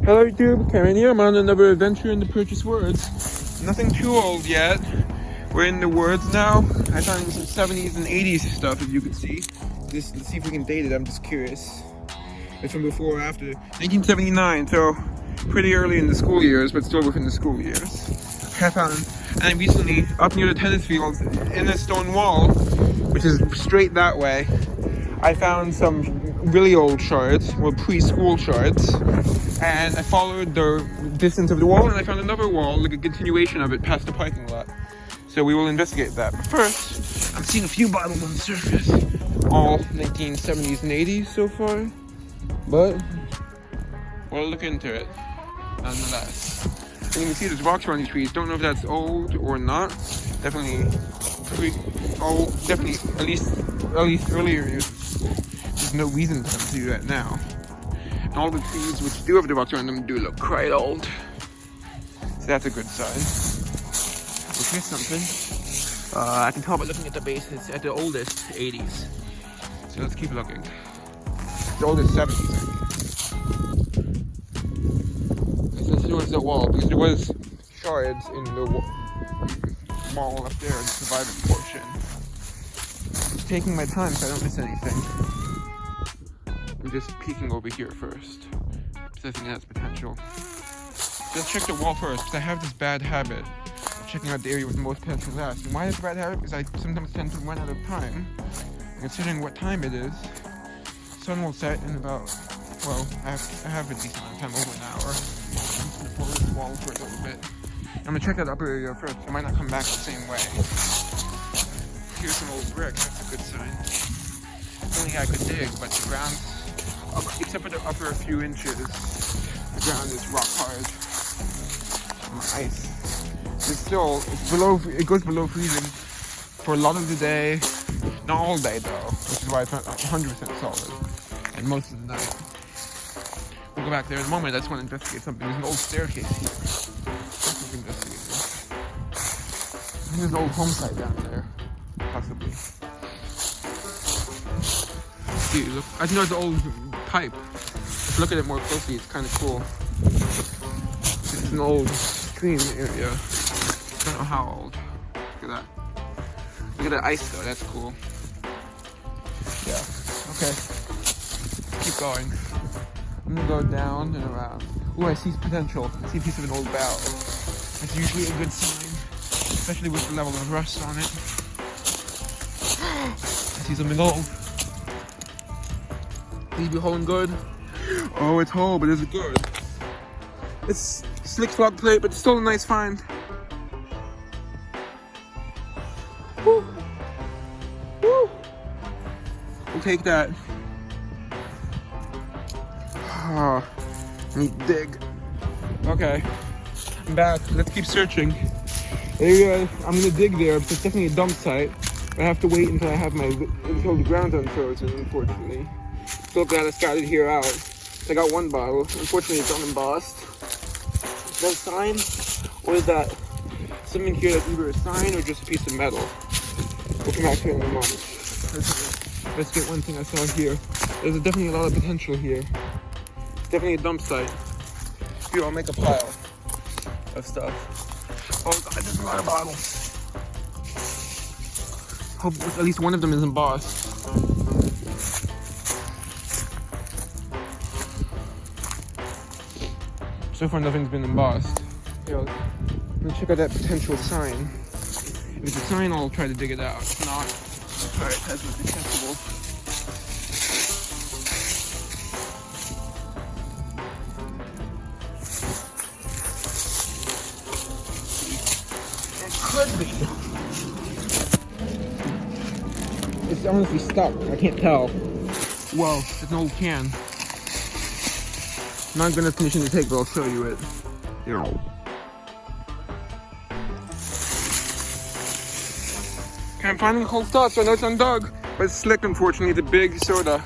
Hello YouTube, Karen here. I'm on another adventure in the Purchase Woods. Nothing too old yet. We're in the woods now. I found some 70s and 80s stuff, if you could see. Let's see if we can date it, I'm just curious. It's from before or after. 1979, so pretty early in the school years, but still within the school years. I found, and recently, up near the tennis fields, in a stone wall, which is straight that way, I found some really old shards, well, preschool shards, and I followed the distance of the wall, and I found another wall, like a continuation of it, past the parking lot. So we will investigate that. But first, I'm seeing a few bottles on the surface, all 1970s and 80s so far, but we'll look into it nonetheless. And you can see there's rocks around these trees. Don't know if that's old or not. Definitely definitely at least earlier years. There's no reason for them to do that now. And all the trees which do have the rocks around them do look quite old. So that's a good sign. Here's something. I can tell by looking at the base, it's at the oldest 80s. So let's keep looking. The oldest 70s, Let's see what's the wall, because there was shards in the wall up there, the surviving portion. I'm taking my time so I don't miss anything. I'm just peeking over here first, because I think that's potential. Let's check the wall first, because I have this bad habit of checking out the area with the most potential last. And why is it a bad habit? Because I sometimes tend to run out of time. And considering what time it is, the sun will set in about, well, I have a decent amount of time, over an hour. I'm just going to pull this wall for a little bit. I'm going to check that upper area first. I might not come back the same way. Here's some old brick, that's a good sign. If only I could dig, but the ground, except for the upper few inches, the ground is rock hard. Ice. It goes below freezing for a lot of the day, not all day though, which is why it's not 100% solid, and most of the night. We'll go back there in a moment. I just want to investigate something. There's an old staircase here. Let's investigate this. I think there's an old home site down there, possibly. See, look, I think there's an old pipe. If you look at it more closely, it's kind of cool. This is an old stream area. I don't know how old. Look at that. Look at the ice though, that's cool. Yeah, okay. Keep going. I'm gonna go down and around. Ooh, I see potential. I see a piece of an old barrel. That's usually a good sign, especially with the level of rust on it. I see something old. Please be whole and good. Oh, it's whole, but is it good? It's slick flop plate, but it's still a nice find. Woo. Woo. We'll take that. Oh, I need to dig. Okay, I'm back. Let's keep searching. Area, I'm gonna dig there. It's definitely a dump site. I have to wait until until the ground's unfrozen, unfortunately. Still gotta scout it here out. I got one bottle. Unfortunately, it's unembossed. Is that a sign? Or is that something here that's either a sign or just a piece of metal? We'll come back to it in a moment. Let's get one thing I saw here. There's definitely a lot of potential here. Definitely a dump site. Here, I'll make a pile of stuff. Oh god, there's a lot of bottles. Hope at least one of them is embossed. So far nothing's been embossed. Here, let me check out that potential sign. If it's a sign, I'll try to dig it out. If not, I'll try to test what's accessible. Could be. It's honestly stuck. I can't tell. Whoa, it's an old can. I'm not gonna finish in the take, but I'll show you it. Here. Can't find any cold stuff, so I know it's undug. But it's slick, unfortunately. The big soda.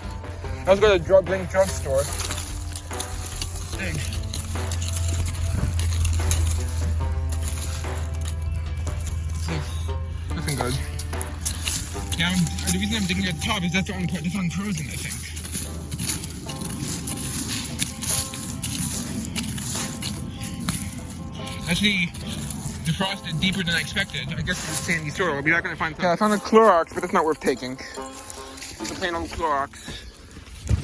I was going to a Blink drugstore. Big. Nothing good. Yeah, the reason I'm digging at the top is that's unfrozen, I think. Actually, defrosted deeper than I expected. I guess it's sandy soil. I'll be back when I find some. Yeah, I found a Clorox, but it's not worth taking. It's a plain old Clorox.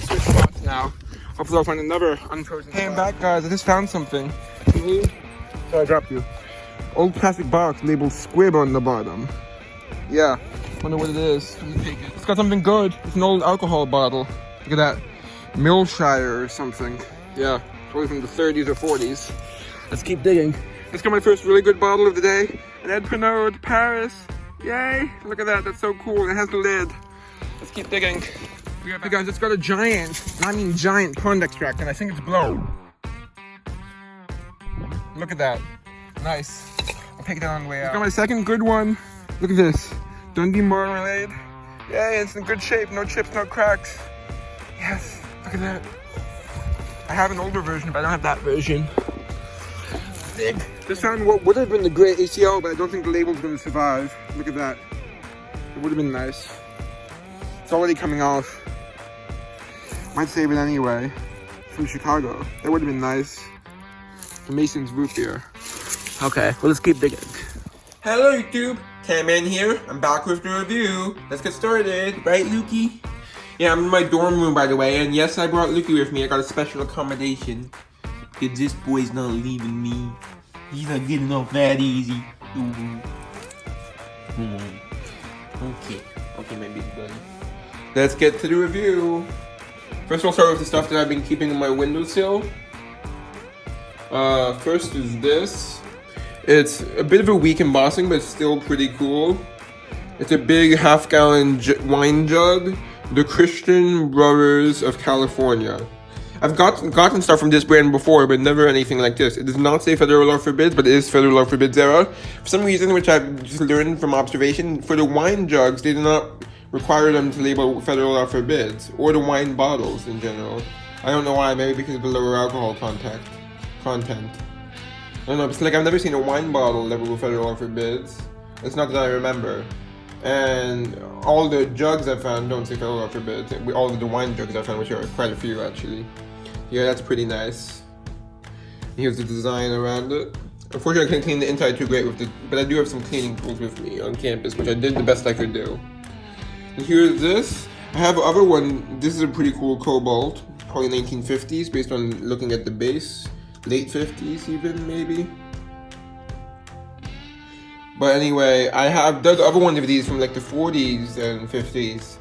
Switch spots now. Hopefully I'll find another unfrozen. Hey, I'm back, guys. I just found something. Sorry, I dropped you. Old plastic box labeled squib on the bottom. Yeah, wonder what it is. Let me take it. It's got something good. It's an old alcohol bottle. Look at that. Millshire or something. Yeah, probably from the 30s or 40s. Let's keep digging. Let's get my first really good bottle of the day. An Ed Pernod Paris. Yay! Look at that. That's so cool. It has the lid. Let's keep digging. Hey guys, it's got a giant pond extract, and I think it's blow. Look at that. Nice. I'll take that on the way out. Got my second good one. Look at this. Dundee Marmalade. Yay, it's in good shape. No chips, no cracks. Yes, look at that. I have an older version, but I don't have that version. Big. Just found what would have been the great ACL, but I don't think the label's going to survive. Look at that. It would have been nice. It's already coming off. Might save it anyway. From Chicago. That would have been nice. The Mason's root beer. Okay, well, let's keep digging. Hello, YouTube. Tan-Man here. I'm back with the review. Let's get started. Right, Lukey? Yeah, I'm in my dorm room, by the way, and yes, I brought Lukey with me. I got a special accommodation. Because this boy's not leaving me. He's not getting off that easy. Okay, my big buddy. Let's get to the review. First, we'll start with the stuff that I've been keeping on my windowsill. First is this. It's a bit of a weak embossing, but it's still pretty cool. It's a big half-gallon wine jug. The Christian Brothers of California. I've gotten stuff from this brand before, but never anything like this. It does not say Federal Law Forbids, but it is Federal Law Forbids era. For some reason, which I've just learned from observation, for the wine jugs, they do not require them to label Federal Law Forbids, or the wine bottles in general. I don't know why, maybe because of the lower alcohol content. I don't know, it's like I've never seen a wine bottle labeled Federal Law Forbids. It's not that I remember. And all the jugs I found don't say Federal Law Forbids. All of the wine jugs I found, which are quite a few actually. Yeah, that's pretty nice. Here's the design around it. Unfortunately, I couldn't clean the inside too great with it, but I do have some cleaning tools with me on campus, which I did the best I could do. And here's this. I have other one. This is a pretty cool cobalt, probably 1950s, based on looking at the base. Late 50s even, maybe. But anyway, there's other ones of these from like the 40s and 50s.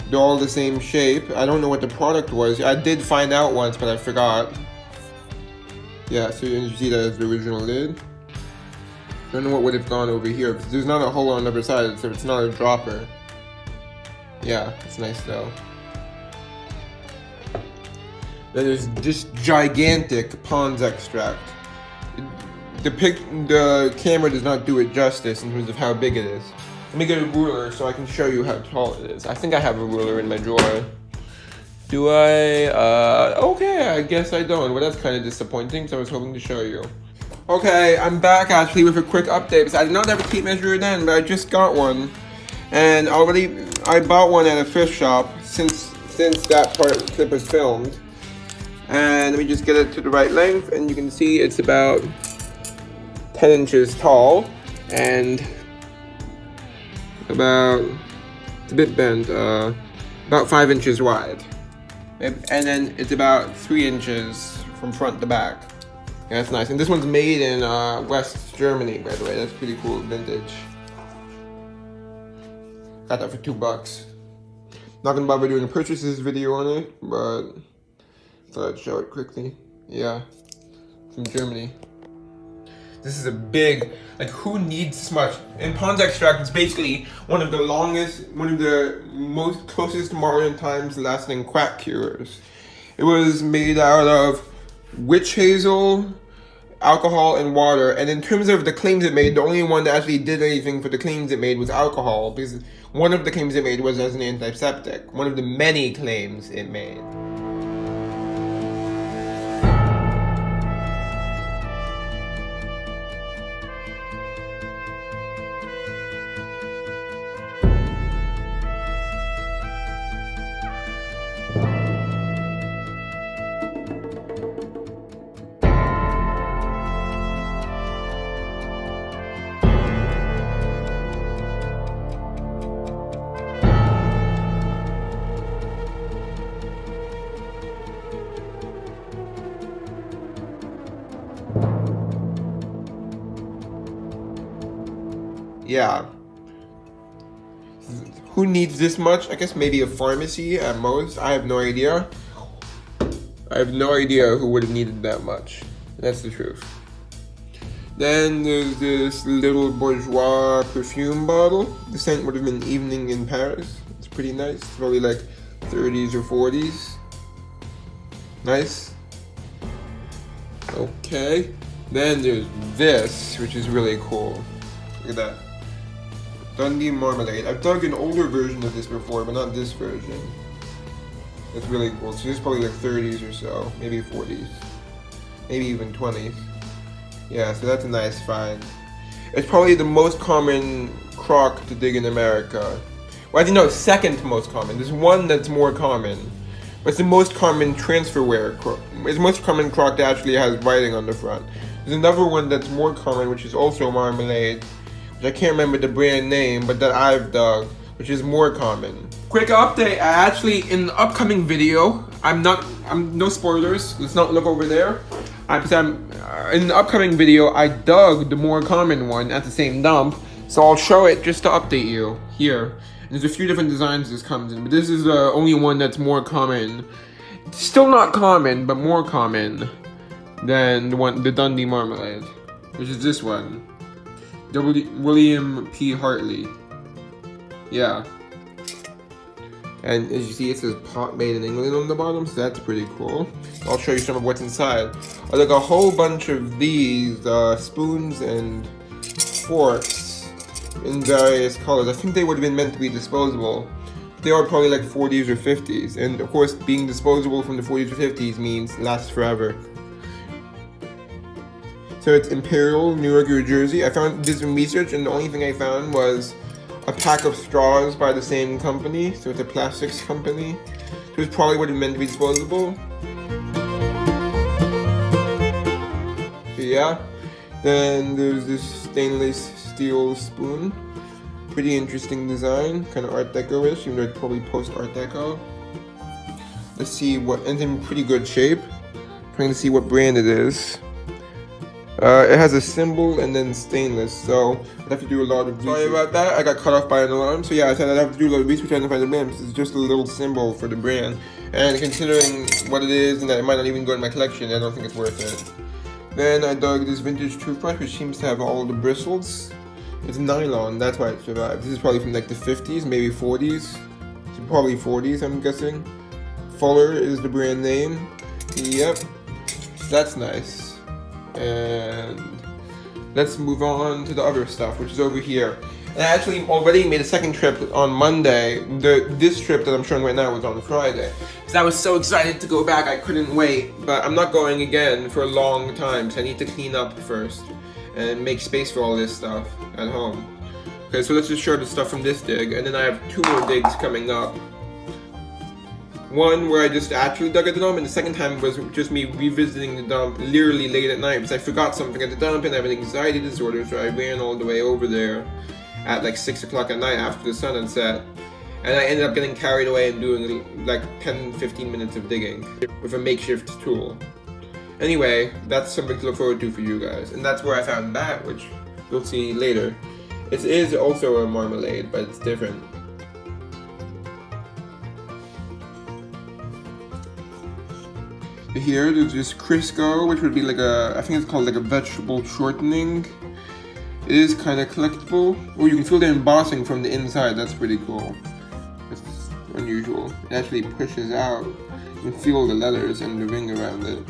They're all the same shape. I don't know what the product was. I did find out once, but I forgot. Yeah, so you see that as the original lid. I don't know what would have gone over here, because there's not a hole on the other side, so it's not a dropper. Yeah, it's nice though. Then there's this gigantic Pond's extract. The camera does not do it justice in terms of how big it is. Let me get a ruler so I can show you how tall it is. I think I have a ruler in my drawer. Do I? Okay, I guess I don't. Well, that's kind of disappointing, so I was hoping to show you. Okay, I'm back actually with a quick update. Because I did not have a tape measure then, but I just got one. And I bought one at a thrift shop since that clip was filmed. And let me just get it to the right length, and you can see it's about 10 inches tall, and it's a bit bent, about 5 inches wide. And then it's about 3 inches from front to back. Yeah, that's nice. And this one's made in West Germany, by the way. That's pretty cool, vintage. Got that for $2. Not gonna bother doing a purchases video on it, but thought I'd show it quickly. Yeah, from Germany. This is a big, like, who needs this much? And Pond's extract is basically one of the most closest to modern times lasting quack cures. It was made out of witch hazel, alcohol, and water. And in terms of the claims it made, the only one that actually did anything for the claims it made was alcohol, because one of the claims it made was as an antiseptic. One of the many claims it made. yeah. Who needs this much? I guess maybe a pharmacy at most. I have no idea. I have no idea who would have needed that much. That's the truth. Then there's this little bourgeois perfume bottle. The scent would have been Evening in Paris. It's pretty nice. It's probably like 30s or 40s. Nice. Okay. Then there's this, which is really cool. Look at that. Dundee Marmalade. I've dug an older version of this before, but not this version. It's really cool. So this is probably like 30s or so, maybe 40s, maybe even 20s. Yeah, so that's a nice find. It's probably the most common crock to dig in America. Well, I think no, second most common. There's one that's more common, but it's the most common transferware crock. It's the most common crock that actually has writing on the front. There's another one that's more common, which is also marmalade. I can't remember the brand name, but that I've dug, which is more common. Quick update, actually in the upcoming video, I'm no spoilers, let's not look over there. In the upcoming video, I dug the more common one at the same dump, so I'll show it just to update you here. And there's a few different designs this comes in, but this is the only one that's more common. Still not common, but more common than the Dundee Marmalade, which is this one. William P. Hartley. Yeah. And as you see, it says pot made in England on the bottom, so that's pretty cool. I'll show you some of what's inside. I like a whole bunch of these spoons and forks in various colors. I think they would have been meant to be disposable. They are probably like 40s or 50s. And of course, being disposable from the 40s or 50s means lasts forever. So it's Imperial, Newark, New Jersey. I did some research, and the only thing I found was a pack of straws by the same company. So it's a plastics company. So it's probably what it meant to be disposable. So yeah. Then there's this stainless steel spoon. Pretty interesting design, kind of Art Deco-ish, even though it's probably post-Art Deco. Let's see what, and it's in pretty good shape. Trying to see what brand it is. It has a symbol and then stainless, so I'd have to do a lot of research. Sorry about that, I got cut off by an alarm. So yeah, I said I'd have to do a lot of research trying to find the brand. It's just a little symbol for the brand. And considering what it is and that it might not even go in my collection, I don't think it's worth it. Then I dug this vintage toothbrush, which seems to have all the bristles. It's nylon, that's why it survived. This is probably from like the 50s, maybe 40s. So probably 40s, I'm guessing. Fuller is the brand name. Yep, that's nice. And let's move on to the other stuff, which is over here. And I actually already made a second trip on Monday. This trip that I'm showing right now was on Friday. Because I was so excited to go back, I couldn't wait. But I'm not going again for a long time, so I need to clean up first and make space for all this stuff at home. Okay, so let's just show the stuff from this dig, and then I have 2 more digs coming up. One where I just actually dug at the dump, and the second time was just me revisiting the dump literally late at night because I forgot something at the dump and I have an anxiety disorder, so I ran all the way over there at like 6 o'clock at night after the sun had set. And I ended up getting carried away and doing like 10-15 minutes of digging with a makeshift tool. Anyway, that's something to look forward to for you guys. And that's where I found that, which you'll see later. It is also a marmalade, but it's different. Here, there's this Crisco, which would be like I think it's called like a vegetable shortening. It is kind of collectible. Oh, you can feel the embossing from the inside. That's pretty cool. It's unusual. It actually pushes out. You can feel the letters and the ring around it.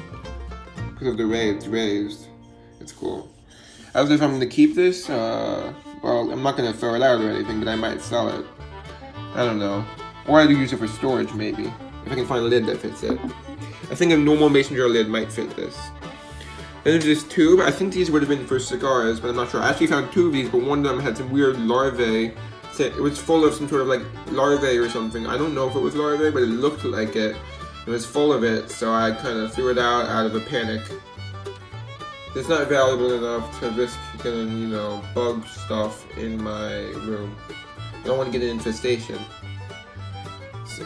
Because of the way it's raised. It's cool. I don't know if I'm going to keep this. Well, I'm not going to throw it out or anything, but I might sell it. I don't know. Or I'd use it for storage, maybe. If I can find a lid that fits it. I think a normal mason jar lid might fit this. Then there's this tube. I think these would have been for cigars, but I'm not sure. I actually found 2 of these, but one of them had some weird larvae. It was full of some sort of like larvae or something. I don't know if it was larvae, but it looked like it. It was full of it, so I kind of threw it out of a panic. It's not valuable enough to risk getting, you know, bug stuff in my room. I don't want to get an infestation.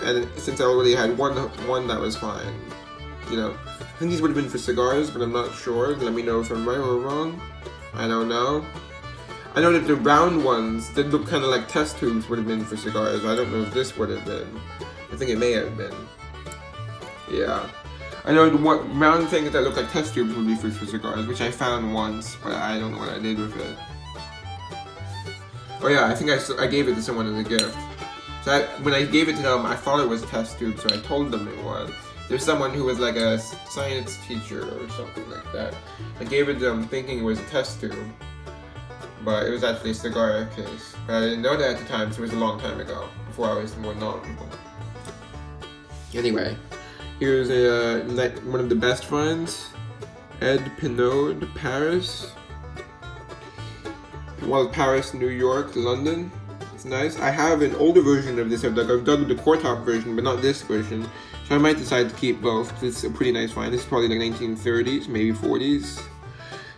And since I already had one that was fine. You know, I think these would have been for cigars, but I'm not sure. Let me know if I'm right or wrong. I don't know. I know that the round ones did look kind of like test tubes would have been for cigars. I don't know if this would have been. I think it may have been. Yeah. I know the round things that look like test tubes would be for cigars, which I found once, but I don't know what I did with it. Oh yeah, I think I gave it to someone as a gift. So when I gave it to them, I thought it was a test tube, so I told them it was. There's someone who was like a science teacher or something like that. I gave it to them thinking it was a test tube, but it was actually a cigar case. But I didn't know that at the time, so it was a long time ago, before I was more knowledgeable. Anyway, here's one of the best friends, Ed Pinode, Paris. Well, Paris, New York, London. It's nice. I have an older version of this. I've dug the core top version, but not this version. So I might decide to keep both. It's a pretty nice find. This is probably like 1930s, maybe 40s.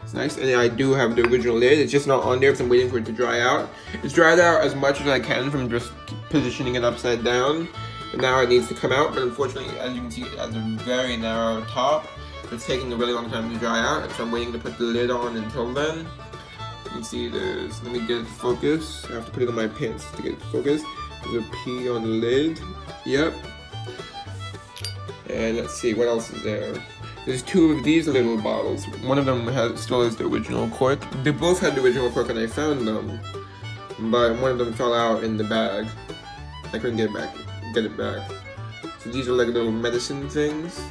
It's nice. And I do have the original lid. It's just not on there because I'm waiting for it to dry out. It's dried out as much as I can from just positioning it upside down. But now it needs to come out. But unfortunately, as you can see, it has a very narrow top. It's taking a really long time to dry out. So I'm waiting to put the lid on until then. You can see there's, let me get it to focus. I have to put it on my pants to get it to focus. There's a P on the lid. Yep. And let's see, what else is there? There's two of these little bottles. One of them still has the original cork. They both had the original cork when I found them, but one of them fell out in the bag. I couldn't get it back. So these are like little medicine things.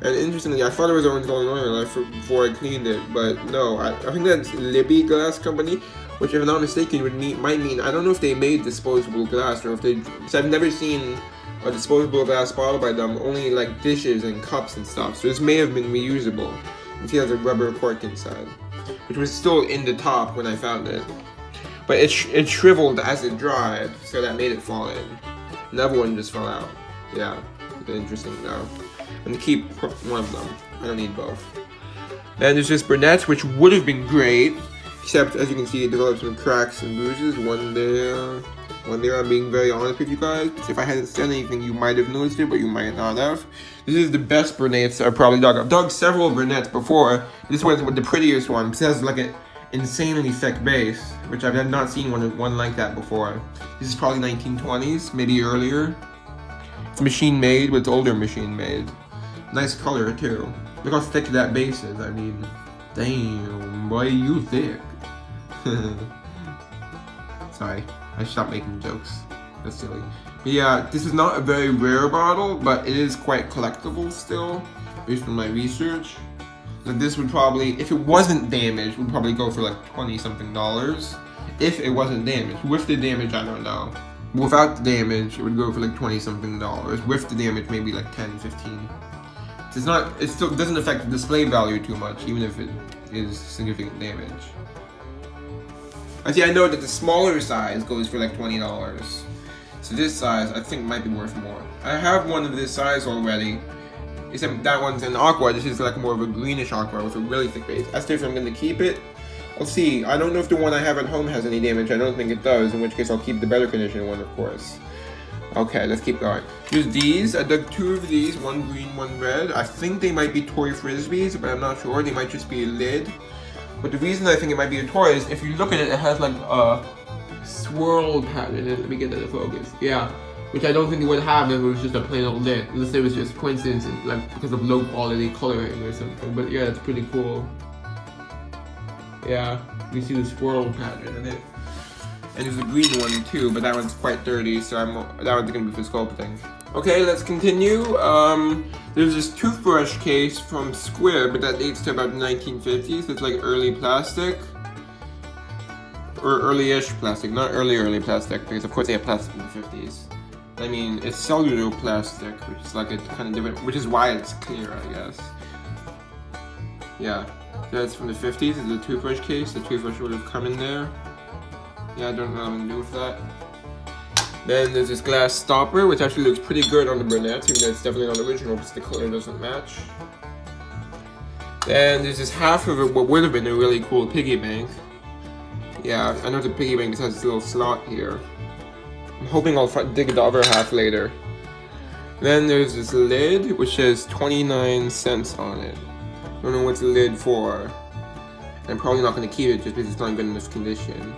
And interestingly, I thought it was orange golden oil before I cleaned it, but no. I think that's Libby Glass Company, which if I'm not mistaken might mean, I don't know if they made disposable glass or if they, because I've never seen a disposable glass bottle by them, only like dishes and cups and stuff. So this may have been reusable. You can see it has a rubber cork inside, which was still in the top when I found it. But it shriveled as it dried, so that made it fall in. Another one just fell out. Yeah, interesting though. I'm gonna keep one of them. I don't need both. Then there's this Burnett, which would have been great, except as you can see, it developed some cracks and bruises. One there. I'm being very honest with you guys. If I hadn't said anything, you might have noticed it, but you might not have. This is the best Burnett's I've probably dug. I've dug several Burnett's before. This one's the prettiest one. It has like an insanely thick base, which I've not seen one like that before. This is probably 1920s, maybe earlier. It's machine made, but it's older machine made. Nice color too. Look how thick that base is. I mean, damn, boy, you thick. Sorry. I stopped making jokes. That's silly. But yeah, this is not a very rare bottle, but it is quite collectible still, based on my research. Like this would probably, if it wasn't damaged, would probably go for like $20-something. If it wasn't damaged. With the damage, I don't know. Without the damage, it would go for like $20-something. With the damage, maybe like 10, 15. It's not, it still doesn't affect the display value too much, even if it is significant damage. I know that the smaller size goes for like $20. So this size, I think, might be worth more. I have one of this size already, except that one's an aqua. This is like more of a greenish aqua with a really thick base. As to if I'm going to keep it, I'll see. I don't know if the one I have at home has any damage. I don't think it does, in which case I'll keep the better condition one, of course. Okay, let's keep going. Here's these. I dug two of these, one green, one red. I think they might be toy frisbees, but I'm not sure. They might just be a lid. But the reason I think it might be a toy is if you look at it, it has like a swirl pattern in it. Let me get that to focus. Yeah, which I don't think it would have if it was just a plain old lid, unless it was just coincidence, like because of low quality coloring or something. But yeah, it's pretty cool. Yeah, you see the swirl pattern in it. And there's a green one too, but that one's quite dirty, so that one's gonna be for sculpting. Okay, let's continue. There's this toothbrush case from Squibb that dates to about the 1950s. It's like early plastic. Or early-ish plastic, not early plastic, because of course they have plastic in the 50s. I mean, it's cellular plastic, which is like a kind of different, which is why it's clear, I guess. Yeah, that's from the 50s. It's a toothbrush case. The toothbrush would have come in there. Yeah, I don't know what I'm gonna do with that. Then there's this glass stopper, which actually looks pretty good on the Burnett, even though it's definitely not original because the color doesn't match. Then there's this half of it, what would have been a really cool piggy bank. Yeah, I know the piggy bank just has this little slot here. I'm hoping I'll dig the other half later. Then there's this lid, which says 29 cents on it. I don't know what's the lid for. I'm probably not going to keep it just because it's not in good enough condition.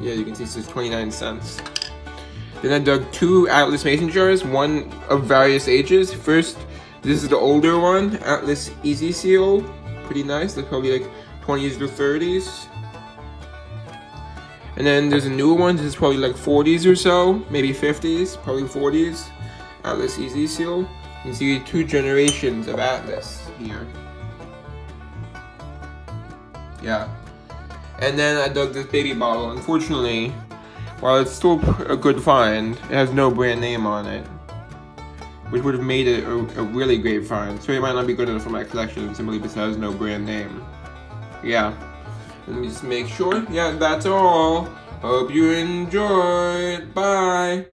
Yeah, you can see it says 29 cents. Then I dug 2 Atlas mason jars, one of various ages. First, this is the older one, Atlas Easy Seal. Pretty nice, that's probably like 20s to 30s. And then there's a newer one, this is probably like 40s or so, maybe 50s, probably 40s. Atlas Easy Seal. You can see 2 generations of Atlas here. Yeah. And then I dug this baby bottle. Unfortunately, while it's still a good find, it has no brand name on it, which would have made it a really great find. So it might not be good enough for my collection simply because it has no brand name. Yeah. Let me just make sure. Yeah, that's all. Hope you enjoyed. Bye.